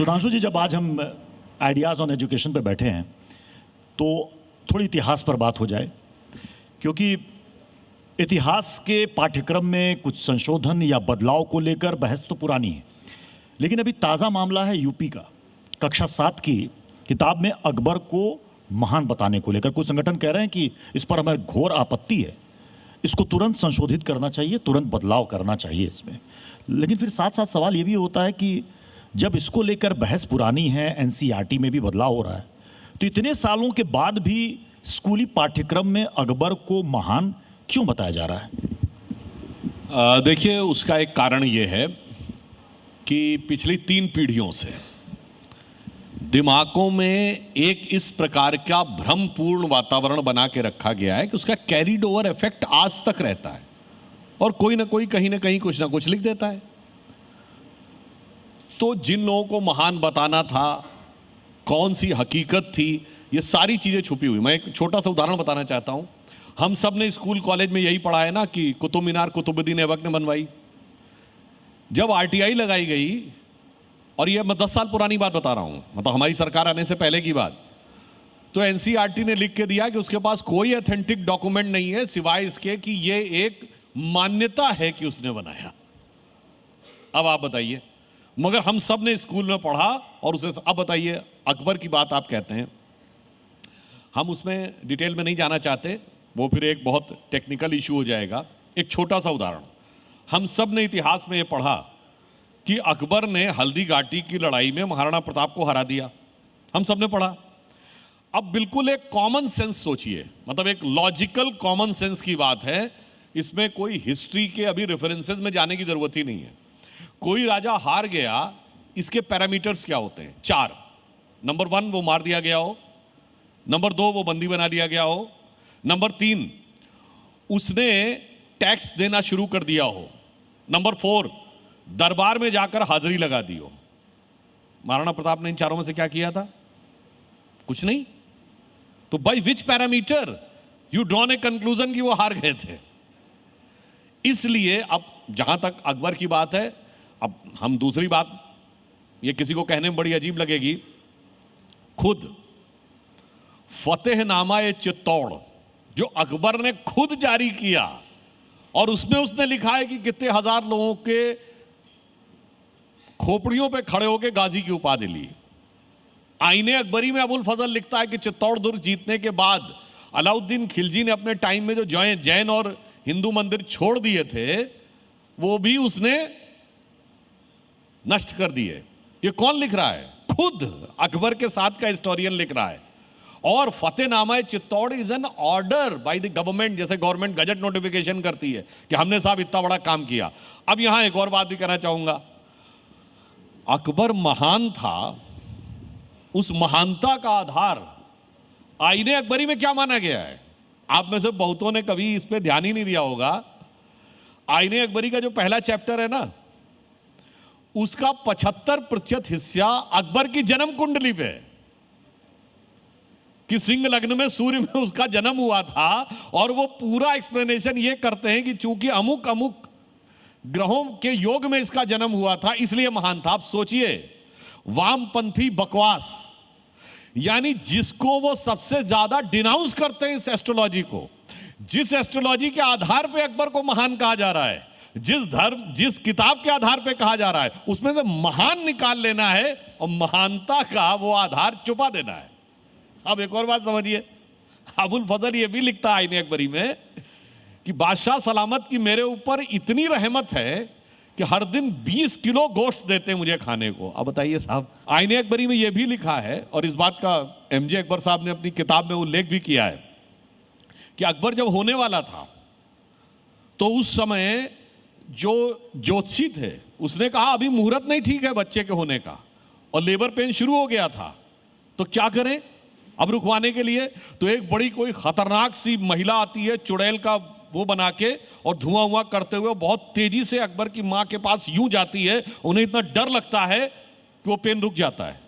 सुधांशु जी, जब आज हम आइडियाज़ ऑन एजुकेशन पे बैठे हैं तो थोड़ी इतिहास पर बात हो जाए, क्योंकि इतिहास के पाठ्यक्रम में कुछ संशोधन या बदलाव को लेकर बहस तो पुरानी है, लेकिन अभी ताज़ा मामला है यूपी का। कक्षा 7 की किताब में अकबर को महान बताने को लेकर कुछ संगठन कह रहे हैं कि इस पर हमें घोर आपत्ति है, इसको तुरंत संशोधित करना चाहिए, तुरंत बदलाव करना चाहिए इसमें। लेकिन फिर साथ साथ सवाल ये भी होता है कि जब इसको लेकर बहस पुरानी है, एनसीईआरटी में भी बदलाव हो रहा है, तो इतने सालों के बाद भी स्कूली पाठ्यक्रम में अकबर को महान क्यों बताया जा रहा है? देखिए, उसका एक कारण ये है कि पिछली 3 पीढ़ियों से दिमागों में एक इस प्रकार का भ्रमपूर्ण वातावरण बना के रखा गया है कि उसका कैरीड ओवर इफेक्ट आज तक रहता है और कोई ना कोई कहीं ना कहीं कुछ ना कुछ लिख देता है। तो जिन लोगों को महान बताना था, कौन सी हकीकत थी, ये सारी चीजें छुपी हुई। मैं एक छोटा सा उदाहरण बताना चाहता हूं। हम सब ने स्कूल कॉलेज में यही पढ़ा है ना कि कुतुब मीनार कुतुबुद्दीन ऐबक ने बनवाई। जब आरटीआई लगाई गई, और ये मैं 10 साल पुरानी बात बता रहा हूं, मतलब हमारी सरकार आने से पहले की बात, तो एनसीईआरटी ने लिख के दिया कि उसके पास कोई ऑथेंटिक डॉक्यूमेंट नहीं है सिवाय इसके कि ये एक मान्यता है कि उसने बनाया। अब आप बताइए, मगर हम सब ने स्कूल में पढ़ा और उसे। अब बताइए, अकबर की बात आप कहते हैं, हम उसमें डिटेल में नहीं जाना चाहते, वो फिर एक बहुत टेक्निकल इशू हो जाएगा। एक छोटा सा उदाहरण, हम सब ने इतिहास में ये पढ़ा कि अकबर ने हल्दी घाटी की लड़ाई में महाराणा प्रताप को हरा दिया। हम सब ने पढ़ा। अब बिल्कुल एक कॉमन सेंस सोचिए, मतलब एक लॉजिकल कॉमन सेंस की बात है, इसमें कोई हिस्ट्री के अभी रेफरेंसेस में जाने की जरूरत ही नहीं है। कोई राजा हार गया, इसके पैरामीटर्स क्या होते हैं? 4। नंबर 1, वो मार दिया गया हो। नंबर 2, वो बंदी बना दिया गया हो। नंबर 3, उसने टैक्स देना शुरू कर दिया हो। नंबर 4, दरबार में जाकर हाजिरी लगा दी हो। महाराणा प्रताप ने इन चारों में से क्या किया था? कुछ नहीं। तो by which parameter you drawn a conclusion कि वो हार गए थे? इसलिए अब जहां तक अकबर की बात है, अब हम दूसरी बात, ये किसी को कहने में बड़ी अजीब लगेगी, खुद फतेहनामा ए चित्तौड़ जो अकबर ने खुद जारी किया, और उसमें उसने लिखा है कि कितने हजार लोगों के खोपड़ियों पे खड़े होकर गाजी की उपाधि ली। आईने अकबरी में अबुल फजल लिखता है कि चित्तौड़ दुर्ग जीतने के बाद अलाउद्दीन खिलजी ने अपने टाइम में जो जैन और हिंदू मंदिर छोड़ दिए थे, वो भी उसने नष्ट कर दिए। ये कौन लिख रहा है? खुद अकबर के साथ का हिस्टोरियन लिख रहा है। और Fatehnama Chittor is an order by the government, जैसे गवर्नमेंट गजट नोटिफिकेशन करती है कि हमने साहब इतना बड़ा काम किया। अब यहां एक और बात भी कहना चाहूंगा, अकबर महान था, उस महानता का आधार आईने अकबरी में क्या माना गया है? आप में से बहुतों ने कभी इस पे ध्यान ही नहीं दिया होगा। आईने अकबरी का जो पहला चैप्टर है ना, उसका 75% हिस्सा अकबर की जन्म कुंडली पे है कि सिंह लग्न में सूर्य में उसका जन्म हुआ था। और वो पूरा एक्सप्लेनेशन ये करते हैं कि चूंकि अमुक अमुक ग्रहों के योग में इसका जन्म हुआ था, इसलिए महान था। आप सोचिए, वामपंथी बकवास, यानी जिसको वो सबसे ज्यादा डिनाउंस करते हैं, इस एस्ट्रोलॉजी को, जिस एस्ट्रोलॉजी के आधार पे अकबर को महान कहा जा रहा है, जिस धर्म, जिस किताब के आधार पे कहा जा रहा है, उसमें से महान निकाल लेना है और महानता का वो आधार छुपा देना है। अब एक और बात समझिए, अबुल फजल ये भी लिखता है आईने अकबरी में कि बादशाह सलामत की मेरे ऊपर इतनी रहमत है कि हर दिन 20 किलो गोश्त देते हैं मुझे खाने को। अब बताइए साहब, आईने अकबरी में यह भी लिखा है, और इस बात का एमजे अकबर साहब ने अपनी किताब में उल्लेख भी किया है कि अकबर जब होने वाला था तो उस समय जो ज्योतिषी थे उसने कहा अभी मुहूर्त नहीं ठीक है बच्चे के होने का, और लेबर पेन शुरू हो गया था, तो क्या करें अब रुकवाने के लिए? तो एक बड़ी कोई खतरनाक सी महिला आती है, चुड़ैल का वो बना के और धुआं हुआ करते हुए बहुत तेजी से अकबर की मां के पास यूं जाती है। उन्हें इतना डर लगता है कि वो पेन रुक जाता है।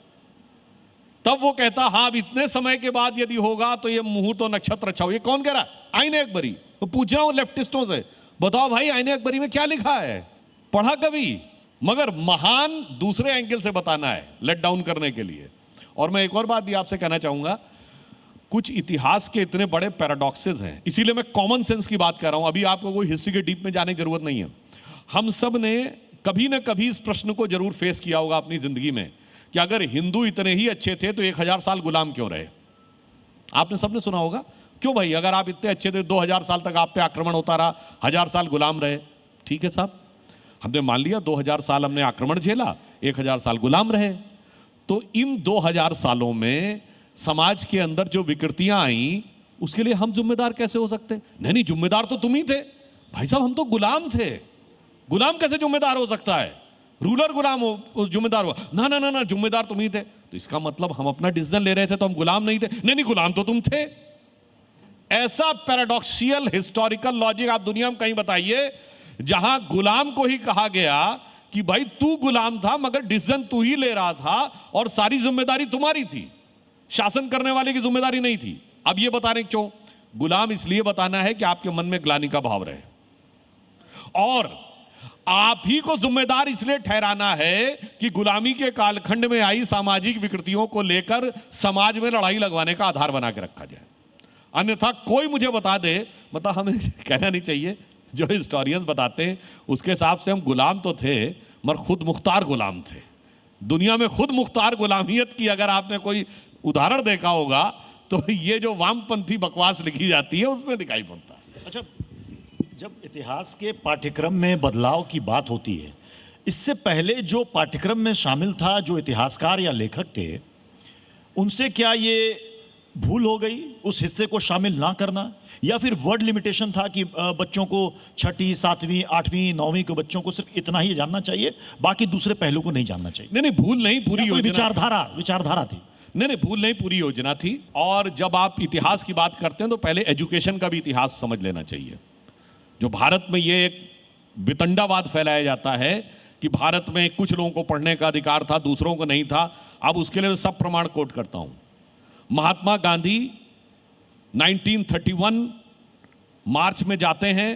तब वो कहता, हाँ अब इतने समय के बाद यदि होगा तो ये मुहूर्त और नक्षत्र अच्छा हो। ये कौन कह रहा है? आईने अकबरी। तो पूछ रहा हूं लेफ्टिस्टों से, बताओ भाई आईने अकबरी में क्या लिखा है? पढ़ा कभी? मगर महान दूसरे एंगल से बताना है, लेट डाउन करने के लिए। और मैं एक और बात भी आपसे कहना चाहूंगा, कुछ इतिहास के इतने बड़े पैराडॉक्सेस हैं, इसीलिए मैं कॉमन सेंस की बात कर रहा हूं। अभी आपको कोई हिस्ट्री के डीप में जाने की जरूरत नहीं है। हम सब ने कभी ना कभी इस प्रश्न को जरूर फेस किया होगा अपनी जिंदगी में कि अगर हिंदू इतने ही अच्छे थे तो 1000 साल गुलाम क्यों रहे। आपने सबने सुना होगा, क्यों भाई, अगर आप इतने अच्छे थे 2000 साल तक आप पे आक्रमण होता रहा, 1000 साल गुलाम रहे। ठीक है साहब, हमने मान लिया 2000 साल हमने आक्रमण झेला, 1000 साल गुलाम रहे। तो इन 2000 सालों में समाज के अंदर जो विकृतियां आई उसके लिए हम जिम्मेदार कैसे हो सकते? नहीं नहीं, जिम्मेदार तो तुम ही थे भाई साहब, हम तो गुलाम थे। गुलाम कैसे जिम्मेदार हो सकता है? रूलर गुलाम हो जिम्मेदार हुआ? ना ना ना ना, जिम्मेदार तुम ही थे। तो इसका मतलब हम अपना डिसीजन ले रहे थे तो हम गुलाम नहीं थे? नहीं नहीं, गुलाम तो तुम थे। ऐसा पैराडॉक्सियल हिस्टोरिकल लॉजिक आप दुनिया में कहीं बताइए जहां गुलाम को ही कहा गया कि भाई तू गुलाम था मगर डिसीजन तू ही ले रहा था और सारी जिम्मेदारी तुम्हारी थी, शासन करने वाले की जिम्मेदारी नहीं थी। अब ये बता रहे क्यों? गुलाम इसलिए बताना है कि आपके मन में ग्लानि का भाव रहे, और आप ही को जिम्मेदार इसलिए ठहराना है कि गुलामी के कालखंड में आई सामाजिक विकृतियों को लेकर समाज में लड़ाई लगवाने का आधार बना के रखा जाए। अन्यथा कोई मुझे बता दे, मतलब हमें कहना नहीं चाहिए, जो हिस्टोरियंस बताते हैं उसके हिसाब से हम गुलाम तो थे मगर खुद मुख्तार गुलाम थे। दुनिया में खुद मुख्तार गुलामियत की अगर आपने कोई उदाहरण देखा होगा तो ये जो वामपंथी बकवास लिखी जाती है उसमें दिखाई पड़ता है। अच्छा, जब इतिहास के पाठ्यक्रम में बदलाव की बात होती है, इससे पहले जो पाठ्यक्रम में शामिल था, जो इतिहासकार या लेखक थे, उनसे क्या ये भूल हो गई उस हिस्से को शामिल ना करना, या फिर वर्ड लिमिटेशन था कि बच्चों को 6वीं 7वीं 8वीं 9वीं के बच्चों को सिर्फ इतना ही जानना चाहिए, बाकी दूसरे पहलू को नहीं जानना चाहिए? नहीं नहीं, भूल नहीं, पूरी विचारधारा थी। नहीं, भूल नहीं, पूरी योजना थी। और जब आप इतिहास की बात करते हैं तो पहले एजुकेशन का भी इतिहास समझ लेना चाहिए। जो भारत में ये एक वितंडावाद फैलाया जाता है कि भारत में कुछ लोगों को पढ़ने का अधिकार था, दूसरों को नहीं था। अब उसके लिए मैं सब प्रमाण कोट करता हूं। महात्मा गांधी 1931 मार्च में जाते हैं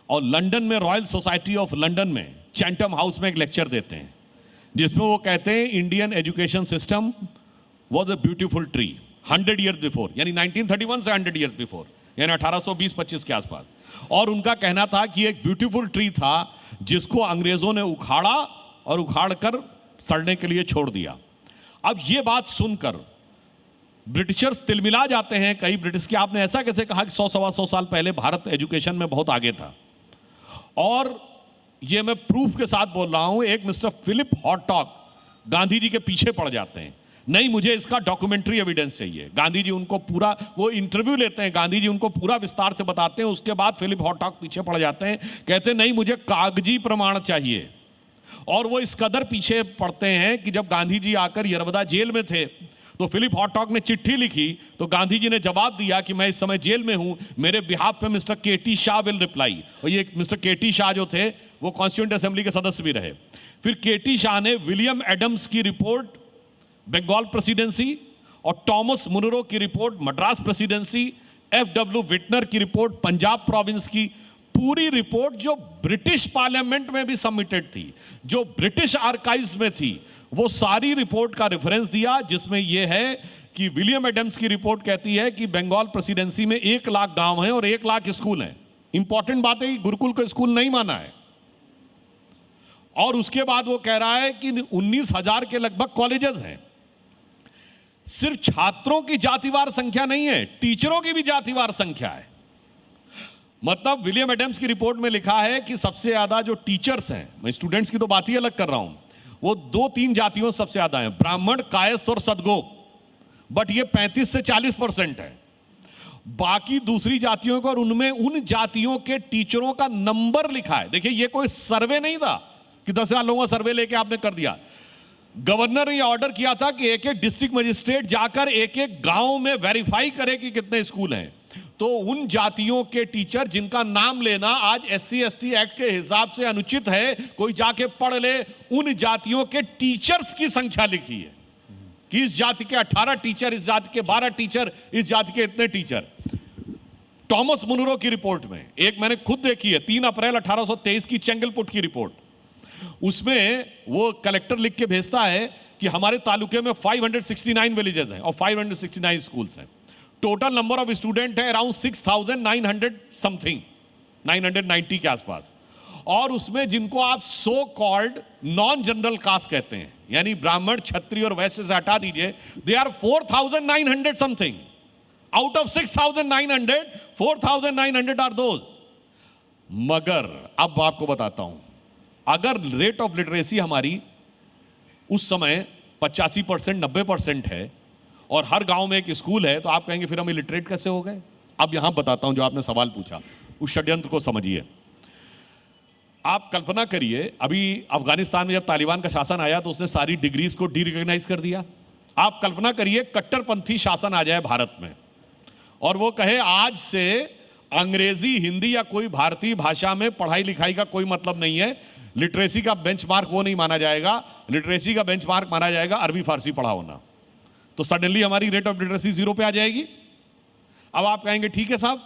और लंदन में रॉयल सोसाइटी ऑफ लंदन में चैंटम हाउस में एक लेक्चर देते हैं जिसमें वो कहते हैं Indian education system was a beautiful tree 100 years before, यानी 1931 से 100 ईयर्स बिफोर, यानी 1820-25 के आसपास। और उनका कहना था कि एक ब्यूटीफुल ट्री था जिसको अंग्रेजों ने उखाड़ा और उखाड़कर सड़ने के लिए छोड़ दिया। अब ये बात सुनकर ब्रिटिशर्स तिलमिला जाते हैं। कई ब्रिटिश के, आपने ऐसा कैसे कहा कि 100-125 साल पहले भारत एजुकेशन में बहुत आगे था? और ये मैं प्रूफ के साथ बोल रहा हूं। एक मिस्टर फिलिप हॉटॉक गांधी जी के पीछे पड़ जाते हैं, नहीं मुझे इसका डॉक्यूमेंट्री एविडेंस चाहिए। गांधी जी उनको पूरा, वो इंटरव्यू लेते हैं, गांधी जी उनको पूरा विस्तार से बताते हैं। उसके बाद फिलिप हॉटॉक पीछे पड़ जाते हैं, कहते हैं नहीं मुझे कागजी प्रमाण चाहिए। और वो इस कदर पीछे पड़ते हैं कि जब गांधी जी आकर यरवदा जेल में थे तो फिलिप हॉटॉक ने चिट्ठी लिखी तो गांधी जी ने जवाब दिया कि मैं इस समय जेल में हूं, मेरे बिहाफ पे mister KT Shah will reply. और ये मिस्टर केटी शाह जो थे वो कॉन्स्टिट्यूएंट असेंबली के सदस्य भी रहे। फिर केटी शाह ने विलियम एडम्स की रिपोर्ट बंगाल प्रेसिडेंसी और टॉमस मुनरो की रिपोर्ट मद्रास प्रेसिडेंसी, FW विटनर की रिपोर्ट पंजाब प्रोविंस की, पूरी रिपोर्ट जो ब्रिटिश पार्लियामेंट में भी सबमिटेड थी, जो ब्रिटिश आर्काइव्स में थी, वो सारी रिपोर्ट का रेफरेंस दिया जिसमें यह है कि विलियम एडम्स की रिपोर्ट कहती है कि बंगाल प्रेसिडेंसी में 1 लाख गांव हैं और 1 लाख स्कूल हैं। इंपॉर्टेंट बात है कि गुरुकुल को स्कूल नहीं माना है। और उसके बाद वो कह रहा है कि 19,000 के लगभग कॉलेजेस हैं। सिर्फ छात्रों की जातिवार संख्या नहीं है, टीचरों की भी जातिवार संख्या है। मतलब विलियम एडम्स की रिपोर्ट में लिखा है कि सबसे ज्यादा जो टीचर्स हैं, मैं स्टूडेंट्स की तो बात ही अलग कर रहा हूं, वो 2-3 जातियों सबसे ज्यादा हैं, ब्राह्मण, कायस्थ और सदगोप। बट ये 35 से 40% है। बाकी दूसरी जातियों को, और उनमें उन जातियों के टीचरों का नंबर लिखा है। देखिए ये कोई सर्वे नहीं था कि 10,000 लोगों का सर्वे लेके आपने कर दिया। गवर्नर ने ऑर्डर किया था कि एक एक डिस्ट्रिक्ट मजिस्ट्रेट जाकर एक एक गांव में वेरीफाई करे कि कितने स्कूल हैं। तो उन जातियों के टीचर जिनका नाम लेना आज SC/ST एक्ट के हिसाब से अनुचित है, कोई जाके पढ़ ले, उन जातियों के टीचर्स की संख्या लिखी है कि इस जाति के 18 टीचर, इस जाति के 12 टीचर, इस जाति के इतने टीचर। टॉमस मुनरो की रिपोर्ट में, एक मैंने खुद देखी है, 3 अप्रैल 1823 की चेंगलपुट की रिपोर्ट, उसमें वो कलेक्टर लिख के भेजता है कि हमारे तालुके में 569 विलेजेस हैं और 569 स्कूल्स हैं। टोटल नंबर ऑफ स्टूडेंट है अराउंड 6,900 समथिंग, 990 के आसपास। और उसमें जिनको आप so called non general caste कहते हैं, यानी ब्राह्मण, क्षत्रिय और वैश्य से हटा दीजिए, they are 4,900 something. Out of 6,900, 4,900 are those. मगर अब आपको बताता हूं, अगर रेट ऑफ लिटरेसी हमारी उस समय 85%, 90% है और हर गांव में एक स्कूल है, तो आप कहेंगे फिर हम इलिटरेट कैसे हो गए? अब यहां बताता हूं जो आपने सवाल पूछा, उस षड्यंत्र को समझिए। आप कल्पना करिए, अभी अफगानिस्तान में जब तालिबान का शासन आया तो उसने सारी डिग्रीज को डी रिकॉग्नाइज कर दिया। आप कल्पना करिए कट्टरपंथी शासन आ जाए भारत में और वो कहे आज से अंग्रेजी, हिंदी या कोई भारतीय भाषा में पढ़ाई लिखाई का कोई मतलब नहीं है, लिटरेसी का बेंचमार्क वो नहीं माना जाएगा, लिटरेसी का बेंचमार्क माना जाएगा अरबी फारसी पढ़ा होना। तो सडनली हमारी रेट ऑफ लिटरेसी 0 पे आ जाएगी। अब आप कहेंगे ठीक है साहब,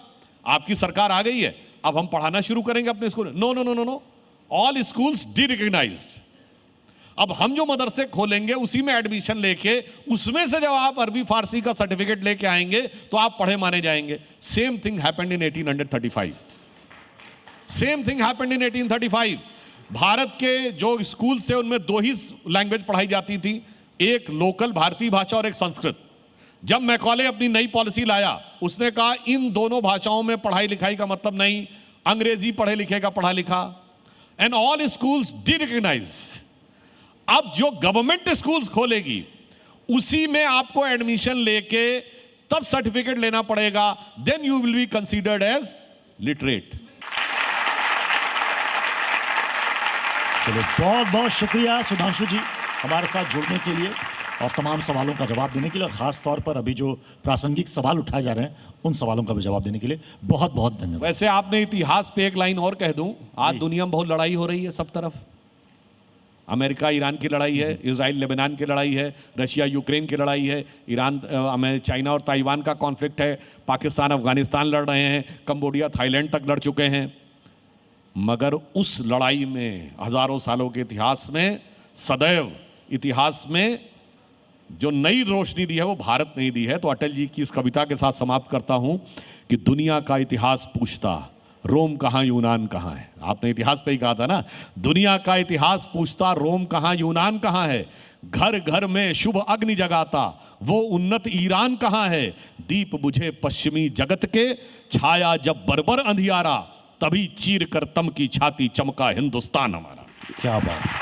आपकी सरकार आ गई है, अब हम पढ़ाना शुरू करेंगे अपने school. No no no no no, all schools derecognised. अब हम जो मदरसे खोलेंगे उसी में एडमिशन लेके उसमें से जब आप अरबी फारसी का सर्टिफिकेट लेके आएंगे तो आप पढ़े माने जाएंगे। Same thing happened in 1835। Same thing happened in 1835। Bharat के जो स्कूल थे उनमें 2 ही लैंग्वेज पढ़ाई जाती थी, एक लोकल भारतीय भाषा और एक संस्कृत। जब मैकॉले अपनी नई पॉलिसी लाया, उसने कहा इन दोनों भाषाओं में पढ़ाई लिखाई का मतलब नहीं, अंग्रेजी पढ़े लिखे का पढ़ा लिखा, and all schools derecognise. अब जो गवर्नमेंट स्कूल्स खोलेगी उसी में आपको एडमिशन लेके तब सर्टिफिकेट लेना पड़ेगा, then you will be considered as literate. चलिए, बहुत बहुत शुक्रिया सुधांशु जी हमारे साथ जुड़ने के लिए और तमाम सवालों का जवाब देने के लिए, और खास तौर पर अभी जो प्रासंगिक सवाल उठाए जा रहे हैं उन सवालों का भी जवाब देने के लिए बहुत बहुत धन्यवाद। वैसे आपने इतिहास पे एक लाइन और कह दूं, आज दुनिया में बहुत लड़ाई हो रही है सब तरफ। अमेरिका ईरान की लड़ाई है, इजराइल लेबनान की लड़ाई है, रशिया यूक्रेन की लड़ाई है, ईरान चाइना और ताइवान का कॉन्फ्लिक्ट है, पाकिस्तान अफगानिस्तान लड़ रहे हैं, कंबोडिया थाईलैंड तक लड़ चुके हैं। मगर उस लड़ाई में हजारों सालों के इतिहास में सदैव इतिहास में जो नई रोशनी दी है वो भारत ने दी है। तो अटल जी की इस कविता के साथ समाप्त करता हूं कि दुनिया का इतिहास पूछता रोम कहाँ यूनान कहाँ है। आपने इतिहास पे ही कहा था ना, दुनिया का इतिहास पूछता रोम कहाँ यूनान कहाँ है, घर घर में शुभ अग्नि जगाता वो उन्नत ईरान कहाँ है, दीप बुझे पश्चिमी जगत के छाया जब बर्बर अंधियारा, तभी चीर कर तम की छाती चमका हिंदुस्तान हमारा। क्या बात।